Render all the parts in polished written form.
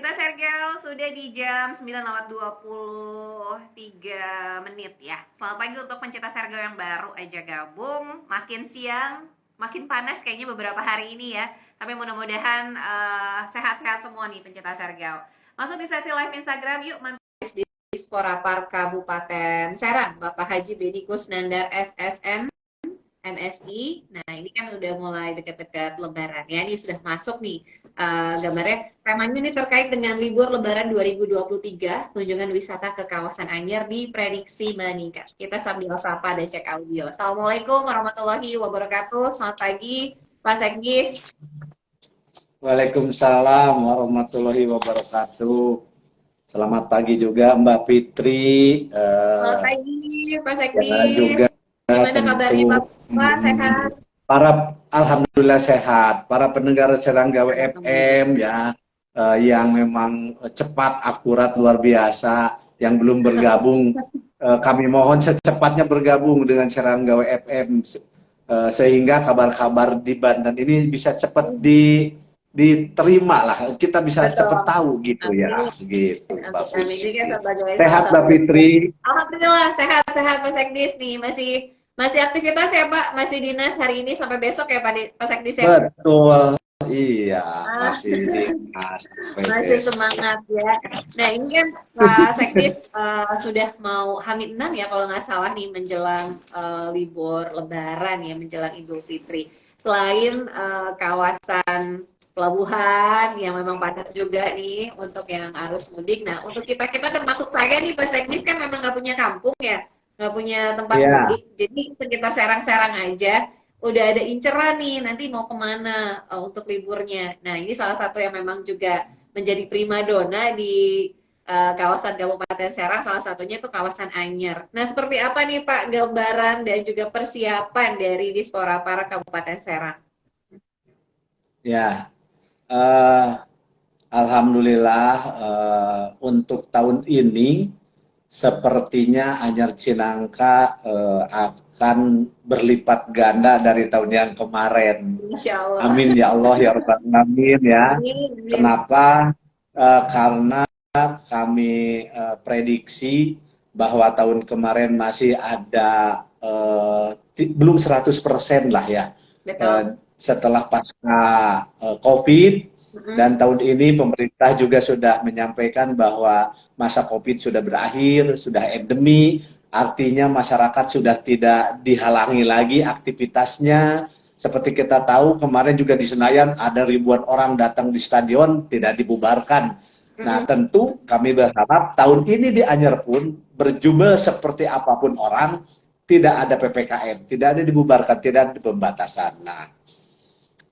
Pencinta Sergel sudah di jam 9:23 ya. Selamat pagi untuk pencinta Sergel yang baru aja gabung. Makin siang, makin panas kayaknya beberapa hari ini ya. Tapi mudah-mudahan sehat-sehat semua nih pencinta Sergel. Masuk di sesi live Instagram yuk, mampir di Disporapar Kabupaten Serang, Bapak Haji Beni Kusnandar SSN MSI. Nah ini kan udah mulai dekat-dekat Lebaran ya. Ini sudah masuk nih gambarnya. Temanya ini terkait dengan libur Lebaran 2023. Kunjungan wisata ke kawasan Anyer diprediksi meningkat. Kita sambil sapa dan cek audio. Assalamualaikum warahmatullahi wabarakatuh. Selamat pagi Pak Sekdis. Waalaikumsalam warahmatullahi wabarakatuh. Selamat pagi juga Mbak Fitri. Selamat pagi Pak Sekdis. Juga gimana kabarnya Bapak? Sehat? Alhamdulillah sehat. Para pendengar Serangga WFM ya, yang memang cepat, akurat, luar biasa. Yang belum bergabung, kami mohon secepatnya bergabung dengan Serangga WFM, sehingga kabar-kabar di Banten ini bisa cepat diterima lah, kita bisa cepat tahu gitu. Amin. Ya gitu. Amin. Sehat Mbak Fitri? Alhamdulillah sehat Pak Sekdis nih. Masih aktivitas ya Pak? Masih dinas hari ini sampai besok ya Pak Sekdis ya? Betul, iya, masih dinas. Masih semangat ya. Nah ini kan Pak Sekdis sudah mau H-6 ya kalau nggak salah nih, menjelang libur Lebaran ya, menjelang Idul Fitri. Selain kawasan pelabuhan yang memang padat juga nih untuk yang arus mudik. Nah untuk kita termasuk saya nih Pak Sekdis kan memang nggak punya kampung ya, nggak punya tempat mudik, jadi sekitar Serang-Serang aja udah ada inceran nih nanti mau kemana untuk liburnya. Nah ini salah satu yang memang juga menjadi primadona di kawasan Kabupaten Serang, salah satunya itu kawasan Anyer. Nah seperti apa nih Pak gambaran dan juga persiapan dari Disporapar Kabupaten Serang? Ya, alhamdulillah untuk tahun ini sepertinya Anyer Cinangka akan berlipat ganda dari tahun yang kemarin. Amin ya Allah ya Rabbal Alamin ya. Kenapa? Karena kami prediksi bahwa tahun kemarin masih ada belum 100% lah ya. Setelah pasca COVID. Dan tahun ini pemerintah juga sudah menyampaikan bahwa masa COVID sudah berakhir, sudah endemi, artinya masyarakat sudah tidak dihalangi lagi aktivitasnya. Seperti kita tahu kemarin juga di Senayan ada ribuan orang datang di stadion, tidak dibubarkan. Nah tentu kami berharap tahun ini di Anyer pun berjumlah seperti apapun orang, tidak ada PPKM, tidak ada dibubarkan, tidak ada pembatasan. Nah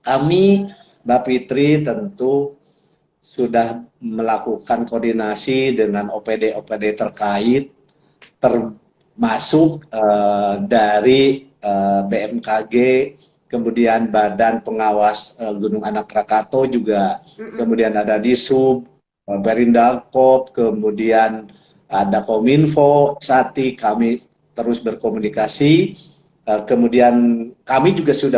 kami Mbak Fitri tentu sudah melakukan koordinasi dengan OPD terkait, termasuk dari BMKG, kemudian Badan Pengawas Gunung Anak Krakatau juga, kemudian ada Disub, Perindalkop, kemudian ada Kominfo, Sati, kami terus berkomunikasi. Kemudian kami juga sudah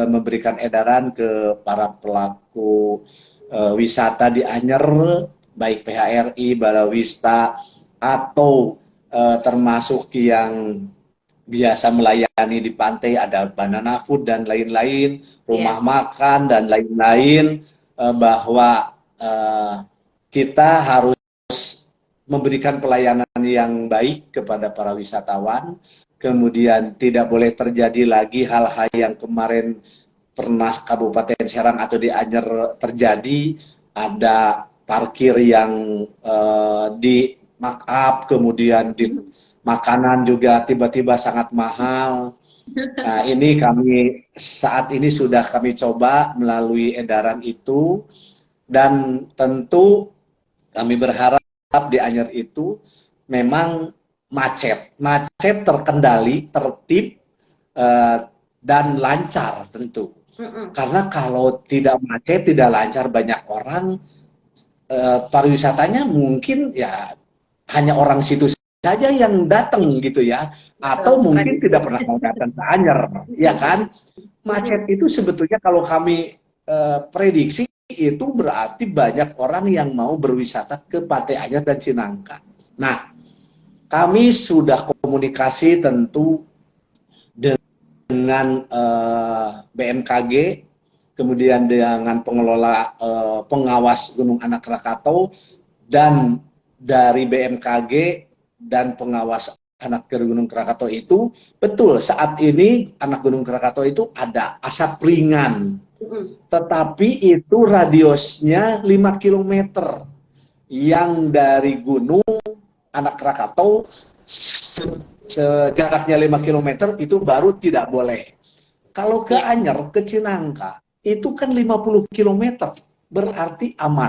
memberikan edaran ke para pelaku wisata di Anyer, baik PHRI, Balawista, atau termasuk yang biasa melayani di pantai, ada Banana Food dan lain-lain, rumah makan dan lain-lain, bahwa kita harus memberikan pelayanan yang baik kepada para wisatawan. Kemudian tidak boleh terjadi lagi hal-hal yang kemarin pernah Kabupaten Serang atau di Anyer terjadi, ada parkir yang di markup, kemudian di makanan juga tiba-tiba sangat mahal. Nah ini kami saat ini sudah kami coba melalui edaran itu, dan tentu kami berharap di Anyer itu memang macet terkendali, tertib, dan lancar tentu. Karena kalau tidak macet, tidak lancar, banyak orang, pariwisatanya mungkin ya hanya orang situ saja yang datang gitu ya, atau mungkin tidak pernah datang ke Anyer, ya kan? Macet itu sebetulnya kalau kami prediksi itu berarti banyak orang yang mau berwisata ke Pantai Anyer dan Cinangka. Nah, kami sudah komunikasi tentu dengan BMKG, kemudian dengan pengelola pengawas Gunung Anak Krakatau, dan dari BMKG dan pengawas anak Gunung Krakatau itu, betul saat ini anak Gunung Krakatau itu ada asap ringan, tetapi itu radiusnya 5 km, yang dari Gunung Anak Krakatau sejaraknya 5 km itu baru tidak boleh. Kalau ke Anyer, ke Cinangka, itu kan 50 km, berarti aman.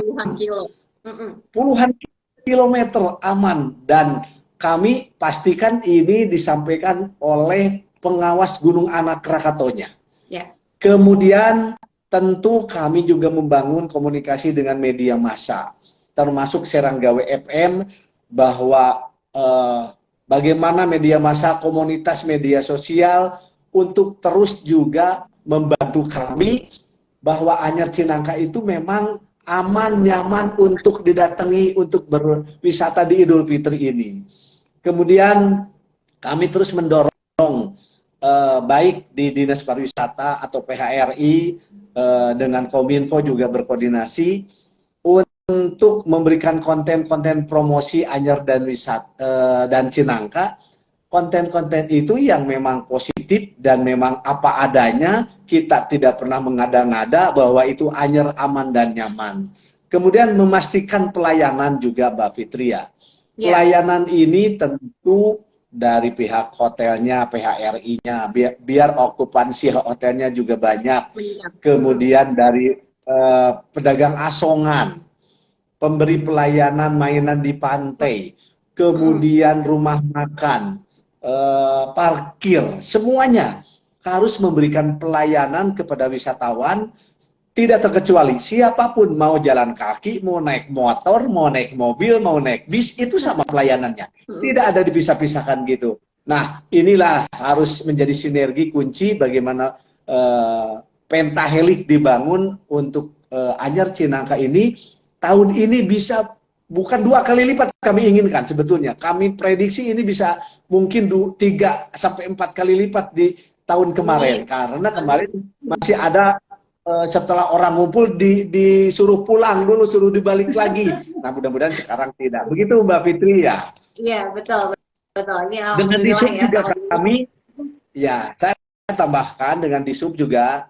Puluhan kilometer aman, dan kami pastikan ini disampaikan oleh pengawas Gunung Anak Krakataunya. Kemudian tentu kami juga membangun komunikasi dengan media massa, termasuk Seranggawe FM, bahwa bagaimana media massa, komunitas media sosial untuk terus juga membantu kami bahwa Anyer Cinangka itu memang aman, nyaman untuk didatangi untuk berwisata di Idul Fitri ini. Kemudian kami terus mendorong baik di Dinas Pariwisata atau PHRI dengan Kominfo juga berkoordinasi untuk memberikan konten-konten promosi Anyer dan wisata dan Cinangka. Konten-konten itu yang memang positif dan memang apa adanya, kita tidak pernah mengada-ngada bahwa itu Anyer aman dan nyaman. Kemudian memastikan pelayanan juga, Mbak Fitria. Pelayanan ini tentu dari pihak hotelnya, PHRI-nya, biar okupansi hotelnya juga banyak. Kemudian dari pedagang asongan, pemberi pelayanan mainan di pantai, kemudian rumah makan, parkir, semuanya harus memberikan pelayanan kepada wisatawan, tidak terkecuali siapapun, mau jalan kaki, mau naik motor, mau naik mobil, mau naik bis, itu sama pelayanannya, tidak ada dipisah-pisahkan gitu. Nah, inilah harus menjadi sinergi kunci bagaimana pentahelik dibangun untuk Anyer Cinangka ini tahun ini bisa bukan 2 kali lipat kami inginkan sebetulnya. Kami prediksi ini bisa mungkin 3 sampai 4 kali lipat di tahun kemarin. Karena kemarin masih ada setelah orang ngumpul disuruh pulang dulu, suruh dibalik lagi. Nah, mudah-mudahan sekarang tidak. Begitu Mbak Fitri ya. Iya, betul. Betul. Ini dengan Disub ya, juga kami ya, saya tambahkan dengan Disub juga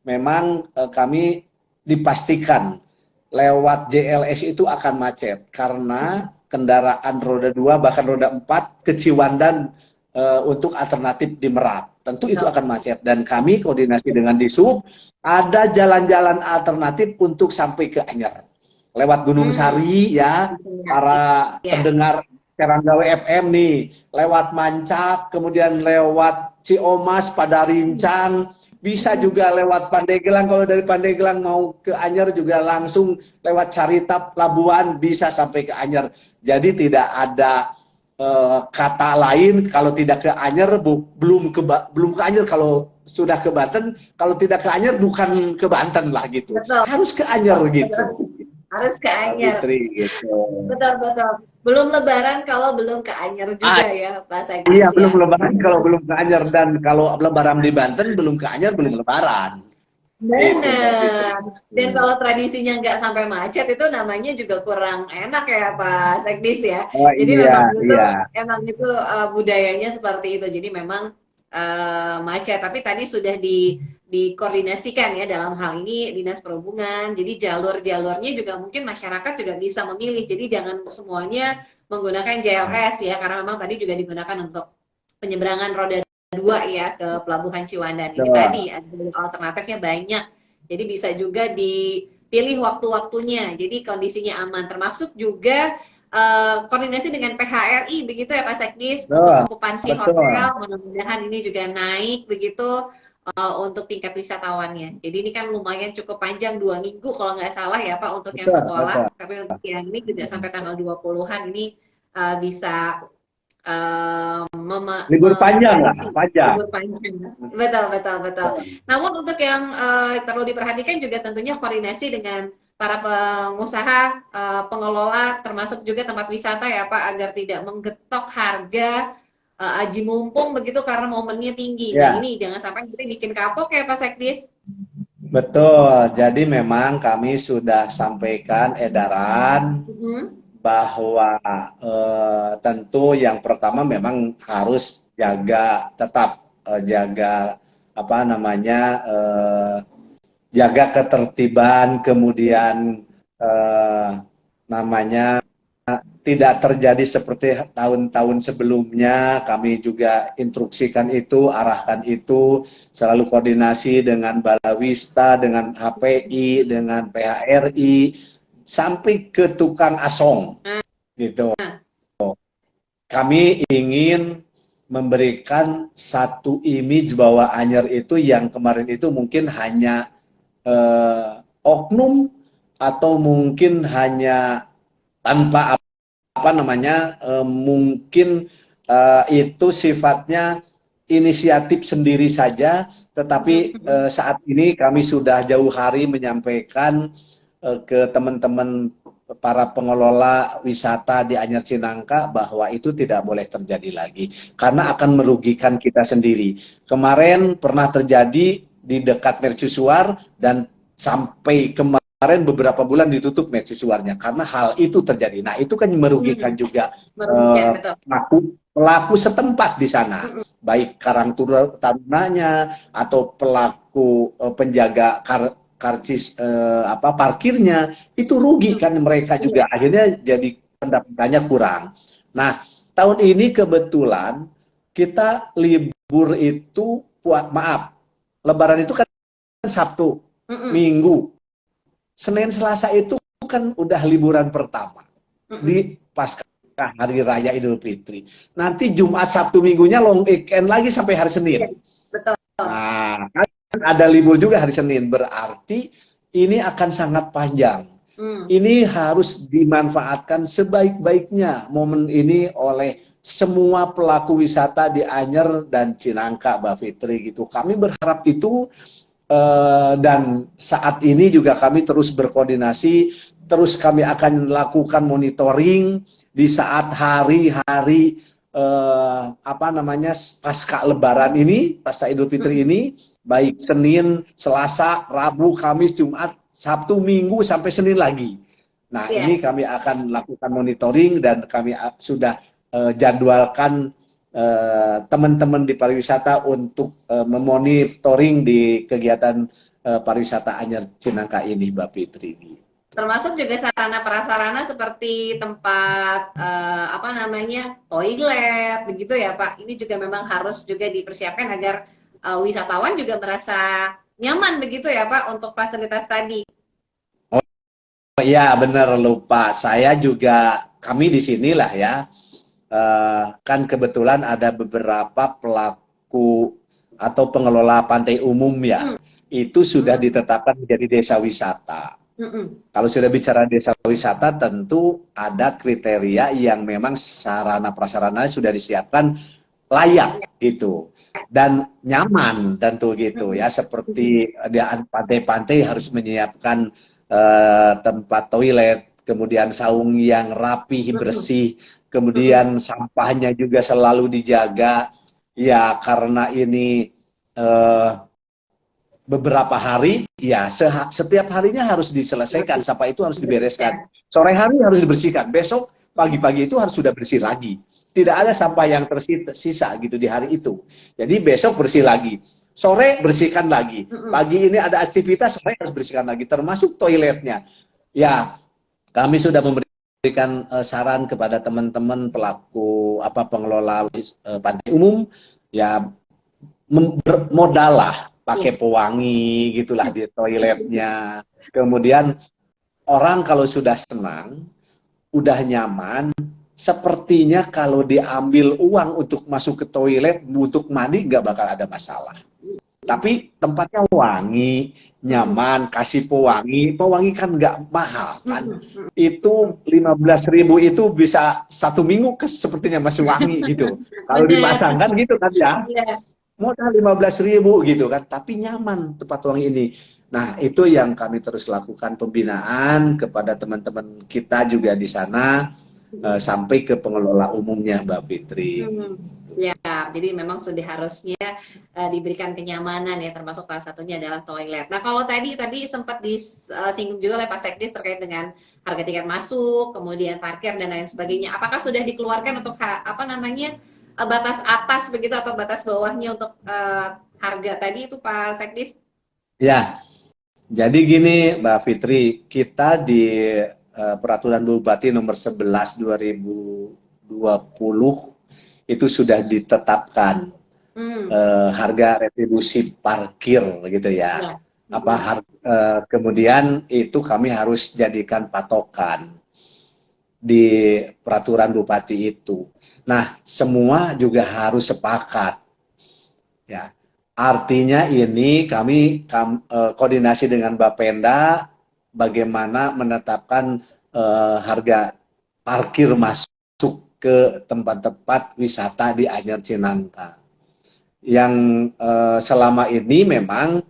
memang kami dipastikan lewat JLS itu akan macet karena kendaraan roda 2 bahkan roda 4 ke Ciwandan untuk alternatif di Merak. Tentu itu akan macet, dan kami koordinasi dengan Disub ada jalan-jalan alternatif untuk sampai ke Anyer. Lewat Gunung Sari ya, para pendengar Seranggawe FM nih, lewat Mancak, kemudian lewat Ciomas, Padarincang, bisa juga lewat Pandeglang. Kalau dari Pandeglang mau ke Anyer juga langsung lewat Carita, Pelabuhan, bisa sampai ke Anyer. Jadi tidak ada kata lain, kalau tidak ke Anyer belum ke Anyer. Kalau sudah ke Banten, kalau tidak ke Anyer bukan ke Banten lah gitu. Betul. Harus ke Anyer gitu. Harus ke Anyer. Gitu. Betul. Belum Lebaran kalau belum ke Anyer juga ya Pak Sekdes. Iya, belum Lebaran kalau belum ke Anyer, dan kalau Lebaran di Banten belum ke Anyer belum Lebaran. Benar. Dan kalau tradisinya nggak sampai macet itu namanya juga kurang enak ya Pak Sekdes ya. Jadi memang itu budayanya seperti itu. Jadi memang macet. Tapi tadi sudah dikoordinasikan ya dalam hal ini Dinas Perhubungan. Jadi jalur-jalurnya juga mungkin masyarakat juga bisa memilih. Jadi jangan semuanya menggunakan JLS ya, karena memang tadi juga digunakan untuk penyeberangan roda 2 ya ke Pelabuhan Ciwandan. Ini tadi alternatifnya banyak. Jadi bisa juga dipilih waktu-waktunya. Jadi kondisinya aman, termasuk juga koordinasi dengan PHRI begitu ya Pak Sekdes untuk okupansi hotel. Mudah-mudahan ini juga naik begitu untuk tingkat wisatawannya. Jadi ini kan lumayan cukup panjang, 2 minggu kalau nggak salah ya Pak untuk yang sekolah. Tapi untuk yang ini juga sampai tanggal 20-an ini bisa Libur panjang lah, memprediksi panjang. libur panjang. Betul, betul, betul. Namun untuk yang perlu diperhatikan juga tentunya koordinasi dengan para pengusaha, pengelola, termasuk juga tempat wisata ya Pak, agar tidak menggetok harga aji mumpung begitu karena momennya tinggi. Nah Ya, ini jangan sampai nanti bikin kapok ya Pak Sekdis. betul. Jadi memang kami sudah sampaikan edaran Mhm. bahwa tentu yang pertama memang harus jaga tetap jaga apa namanya jaga ketertiban, kemudian eh, namanya tidak terjadi seperti tahun-tahun sebelumnya. Kami juga instruksikan itu, arahkan itu, selalu koordinasi dengan Balawista, dengan HPI, dengan PHRI, sampai ke tukang asong, gitu. Kami ingin memberikan satu image bahwa Anyer itu yang kemarin itu mungkin hanya oknum atau mungkin hanya tanpa apa namanya mungkin itu sifatnya inisiatif sendiri saja, tetapi saat ini kami sudah jauh hari menyampaikan ke teman-teman para pengelola wisata di Anyar Cinangka bahwa itu tidak boleh terjadi lagi karena akan merugikan kita sendiri. Kemarin pernah terjadi di dekat mercusuar dan sampai kemarin beberapa bulan ditutup mercusuarnya karena hal itu terjadi. Nah, itu kan merugikan juga Merugikan, betul. pelaku setempat di sana, baik Karang Tarunanya atau pelaku penjaga karcis parkirnya, itu rugi kan mereka juga, akhirnya jadi pendapatannya kurang. Nah, tahun ini kebetulan kita libur itu maaf, Lebaran itu kan Sabtu, Minggu, Senin Selasa itu kan udah liburan pertama di pasca hari raya Idul Fitri. Nanti Jumat Sabtu Minggunya long weekend lagi sampai hari Senin. Betul. Nah, kan ada libur juga hari Senin, berarti ini akan sangat panjang. Ini harus dimanfaatkan sebaik-baiknya momen ini oleh semua pelaku wisata di Anyer dan Cinangka, Mbak Fitri gitu. Kami berharap itu dan saat ini juga kami terus berkoordinasi, terus kami akan lakukan monitoring di saat hari-hari pasca Lebaran ini, pasca Idul Fitri ini, baik Senin, Selasa, Rabu, Kamis, Jumat, Sabtu, Minggu sampai Senin lagi. Nah, ini kami akan lakukan monitoring dan kami sudah jadwalkan teman-teman di pariwisata untuk memonitoring di kegiatan pariwisata Anyer Cinangka ini, Mbak Fitri. Termasuk juga sarana prasarana seperti tempat toilet begitu ya Pak. Ini juga memang harus juga dipersiapkan agar wisatawan juga merasa nyaman begitu ya Pak untuk fasilitas tadi. Oh iya, benar, lupa. Saya juga, kami di sinilah ya. Kan kebetulan ada beberapa pelaku atau pengelola pantai umum ya, itu sudah ditetapkan menjadi desa wisata. Kalau sudah bicara desa wisata, tentu ada kriteria yang memang sarana prasarana sudah disiapkan layak gitu dan nyaman tentu gitu ya, seperti di pantai-pantai harus menyiapkan tempat toilet, kemudian saung yang rapi bersih, kemudian sampahnya juga selalu dijaga ya, karena ini beberapa hari ya, setiap harinya harus diselesaikan, sampah itu harus dibereskan, sore hari harus dibersihkan, besok pagi-pagi itu harus sudah bersih lagi, tidak ada sampah yang tersisa gitu di hari itu. Jadi besok bersih lagi, sore bersihkan lagi, pagi ini ada aktivitas, sore harus bersihkan lagi, termasuk toiletnya. Ya, kami sudah memberikan saran kepada teman-teman pelaku pengelola pantai umum ya, modal pakai pewangi gitulah di toiletnya. Kemudian orang kalau sudah senang, udah nyaman, sepertinya kalau diambil uang untuk masuk ke toilet, untuk mandi, nggak bakal ada masalah. Tapi tempatnya wangi, nyaman, kasih pewangi. Pewangi kan nggak mahal kan. Itu 15.000 itu bisa 1 minggu sepertinya masih wangi gitu. Kalau Bener. dipasang kan gitu kan ya. Iya. Modal 15.000 gitu kan. Tapi nyaman tempat wangi ini. Nah, itu yang kami terus lakukan pembinaan kepada teman-teman kita juga di sana sampai ke pengelola umumnya, Mbak Fitri. Siap. Jadi memang sudah harusnya diberikan kenyamanan ya, termasuk salah satunya adalah toilet. Nah, kalau tadi sempat disinggung juga oleh Pak Sekdis terkait dengan harga tiket masuk, kemudian parkir dan lain sebagainya. Apakah sudah dikeluarkan untuk apa namanya batas atas begitu atau batas bawahnya untuk harga tadi itu Pak Sekdis? Ya, jadi gini Mbak Fitri, kita di Peraturan Bupati nomor 11 2020 itu sudah ditetapkan harga retribusi parkir gitu ya. Kemudian itu kami harus jadikan patokan di peraturan bupati itu. Nah, semua juga harus sepakat. Ya. Artinya ini kami koordinasi dengan Bapenda bagaimana menetapkan harga parkir masuk ke tempat-tempat wisata di Anyar Cinangka. Yang selama ini memang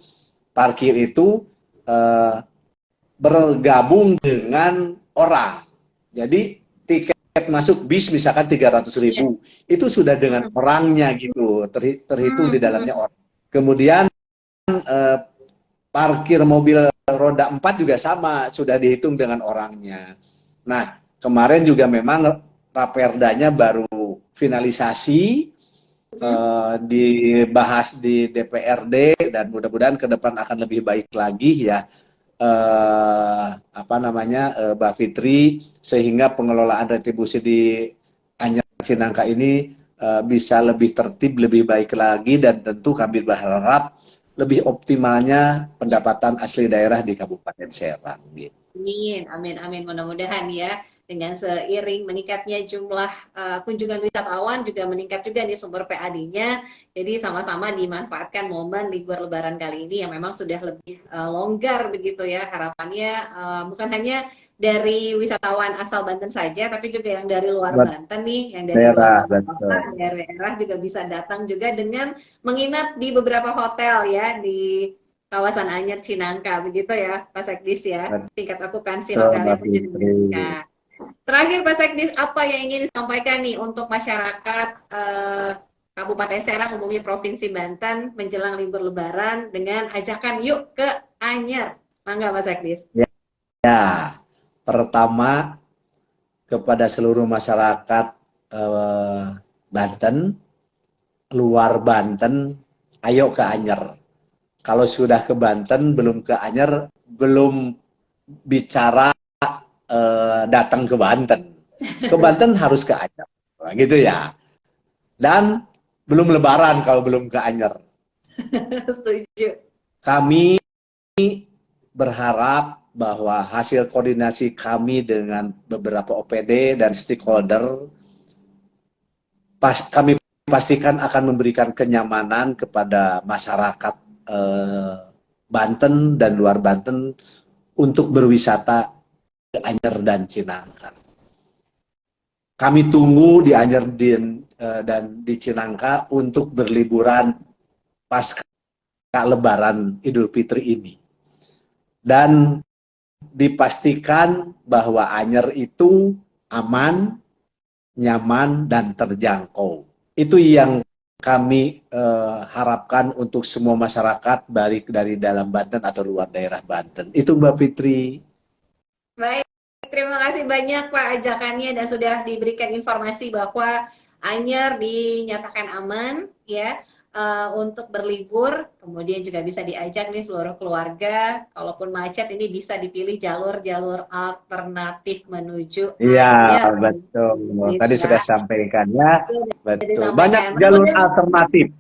parkir itu bergabung dengan orang. Jadi tiket masuk bis misalkan 300.000 itu sudah dengan orangnya gitu, terhitung di dalamnya orang. Kemudian parkir mobil roda 4 juga sama, sudah dihitung dengan orangnya. Nah, kemarin juga memang raperdanya baru finalisasi, dibahas di DPRD dan mudah-mudahan ke depan akan lebih baik lagi ya. Mbak Fitri, sehingga pengelolaan retribusi di Anyar Cinangka ini bisa lebih tertib, lebih baik lagi, dan tentu kami berharap lebih optimalnya pendapatan asli daerah di Kabupaten Serang. Amin, amin, amin. Mudah-mudahan ya, dengan seiring meningkatnya jumlah kunjungan wisatawan juga meningkat juga nih sumber PAD-nya. Jadi sama-sama dimanfaatkan momen libur Lebaran kali ini yang memang sudah lebih longgar begitu ya. Harapannya bukan hanya dari wisatawan asal Banten saja, tapi juga yang dari luar Banten nih, yang dari luar kota, daerah juga bisa datang juga dengan menginap di beberapa hotel ya di kawasan Anyar Cinangka, begitu ya Pak Sekdis ya. Tingkat okupansi hotelnya pun juga meningkat. Terakhir Pak Sekdis, apa yang ingin disampaikan nih untuk masyarakat Kabupaten Serang, umumnya Provinsi Banten, menjelang libur Lebaran dengan ajakan yuk ke Anyar. Mangga Pak Sekdis. Ya, pertama kepada seluruh masyarakat Banten, luar Banten, ayo ke Anyar. Kalau sudah ke Banten, belum ke Anyar, belum bicara datang ke Banten. Ke Banten harus ke Anyar, gitu ya. Dan belum Lebaran kalau belum ke Anyar. Setuju. Kami berharap bahwa hasil koordinasi kami dengan beberapa OPD dan stakeholder, kami pastikan akan memberikan kenyamanan kepada masyarakat Banten dan luar Banten untuk berwisata ke Anyar dan Cinangka. Kami tunggu di Anyar dan di Cinangka untuk berliburan pasca Lebaran Idul Fitri ini. Dan dipastikan bahwa Anyar itu aman, nyaman, dan terjangkau. Itu yang kami harapkan untuk semua masyarakat, baik dari dalam Banten atau luar daerah Banten. Itu Mbak Fitri. Baik, terima kasih banyak Pak ajakannya dan sudah diberikan informasi bahwa Anyar dinyatakan aman ya untuk berlibur, kemudian juga bisa diajak nih seluruh keluarga. Kalaupun macet ini bisa dipilih jalur-jalur alternatif menuju Anyar. Iya, betul. Tadi sudah sampaikan ya. Betul. Banyak jalur alternatif.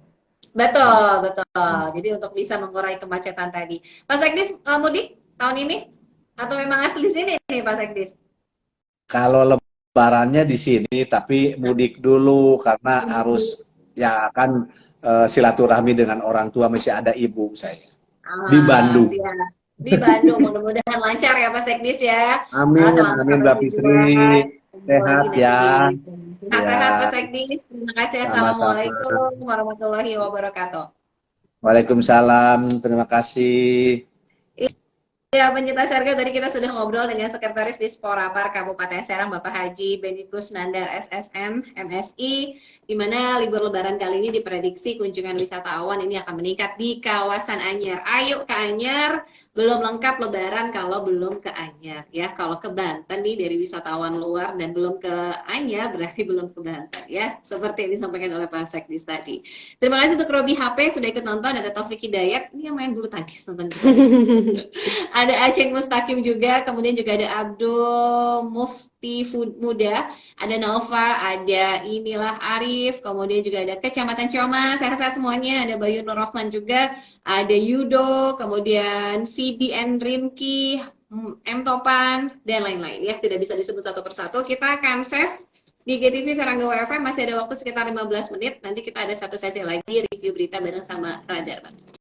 Betul, betul. Jadi untuk bisa mengurai kemacetan tadi. Pak Sekdis mudik tahun ini? Atau memang asli sini nih Pak Sekdis? Kalau lebarannya di sini, tapi mudik dulu karena harus ya kan silaturahmi dengan orang tua masih ada ibu saya di Ah, Bandung. siap. Di Bandung, mudah-mudahan lancar ya Pak Sekdis ya. Amin, Selamat amin Mbak Fitri. berjuang. Ketemu lagi Sehat nanti ya. di sehat-sehat Pak Ya, Sekdis. Terima kasih. sama-sama. Assalamualaikum warahmatullahi wabarakatuh. Waalaikumsalam. Terima kasih. Ya, pencinta Sarga, tadi kita sudah ngobrol dengan Sekretaris Disporapar Kabupaten Serang, Bapak Haji Benikus Nandar SSN, MSI, di mana libur lebaran kali ini diprediksi kunjungan wisatawan ini akan meningkat di kawasan Anyar. Ayo ke Anyar, belum lengkap lebaran kalau belum ke Anyar. Ya, kalau ke Banten nih dari wisatawan luar dan belum ke Anyar, berarti belum ke Banten ya. Seperti yang disampaikan oleh Pak Sekdis tadi. Terima kasih untuk Robi HP sudah ikut nonton, ada Taufik Hidayat, ini yang main bulu tangkis nonton. Ada Aceh Mustakim juga, kemudian juga ada Abdul Mufti Muda, ada Nova, ada inilah Arif, kemudian juga ada Kecamatan Coma, sehat-sehat semuanya, ada Bayu Nur Rahman juga, ada Yudo, kemudian Vidi and Rimki, M Topan, dan lain-lain ya, tidak bisa disebut satu persatu. Kita akan save di GTV Serangga WFM, masih ada waktu sekitar 15 menit, nanti kita ada satu sesi lagi review berita bareng sama Radar.